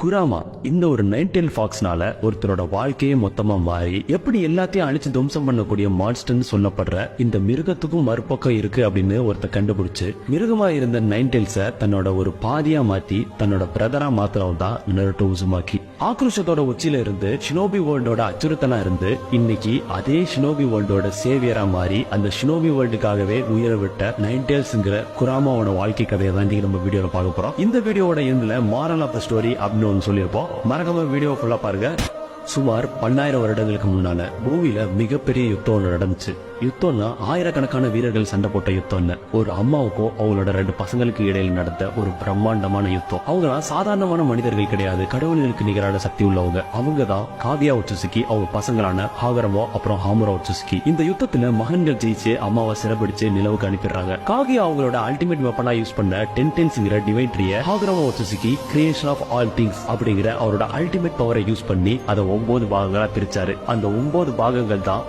Kurama இந்த ஒரு நைன்டெயில் ஃபாக்ஸ்னால ஒருத்தரோட வாழ்க்கையே மொத்தமா மாறி எப்படி எல்லாத்தையும் அழிச்சு துவம்சம் பண்ணக்கூடிய மான்ஸ்டர்னு சொல்லப்படுற இந்த மிருகத்துக்கும் மறுபக்கம் இருக்கு அப்படின்னு ஒருத்தர் கண்டுபிடிச்சு மிருகமா இருந்த நைன்டெயில்ஸ தன்னோட ஒரு பாதியா மாத்தி தன்னோட பிரதரா மாத்திரம் தான் நருட்டோ உசுமாக்கி. ஆக்ரோஷத்தோட உச்சியில இருந்து ஷினோபி வேர்ல்டோட அச்சுறுத்தலா இருந்து இன்னைக்கு அதே ஷினோபி வேர்ல்டோட சேவியரா மாறி அந்த ஷினோபி வேர்ல்டுக்காகவே உயிரை விட்ட நைன்டெயில்ஸ்ங்கிற குராமாவோட வாழ்க்கை கதையை தான் இன்னைக்கு நம்ம வீடியோல பார்க்க போறோம். இந்த வீடியோட எண்ட்ல மாரல் ஆஃப் த ஸ்டோரி அப்படின்னு சொல்லியிருப்போம். மறக்காம வீடியோ ஃபுல்லா பாருங்க. சுமார் 10,000 வருடங்களுக்கு முன்னால பூமியில மிகப்பெரிய யுத்தம் நடந்துச்சு. யுத்தம்னா ஆயிரக்கணக்கான வீரர்கள் சண்டை போட்ட யுத்தம் இல்ல, ஒரு அம்மாவுக்கும் அவங்களோட 2 பசங்களுக்கு இடையில நடந்த ஒரு பிரம்மாண்டமான யுத்தம். அவங்க சாதாரணமான மனிதர்கள் கிடையாது, கடவுள்களுக்கு நிகரான சக்தி உள்ளவங்க. அவங்க தான் காவியா உச்சுசுகி, அவங்க பசங்களான ஹாகரமோ அப்புறம் ஹாமுரா உச்சுசுகி. இந்த யுத்தத்துல மகன்கள் ஜெயிச்சு அம்மாவை சிறப்பிடிச்சு நிலவுக்கு அனுப்பிடுறாங்க. காகியா அவங்களோட அல்டிமேட் வெப்பனா யூஸ் பண்ண டென்டென்ஸ்ங்கிற டிவைட்ரிய ஹாகரமோ உச்சுசுகி கிரியேஷன் ஆஃப் ஆல் திங்ஸ் அப்படிங்கிற அவரோட அல்டிமேட் பவரை யூஸ் பண்ணி அதை 9 பாகங்களா பிரிச்சாரு. அந்த 9 பாகங்கள் தான்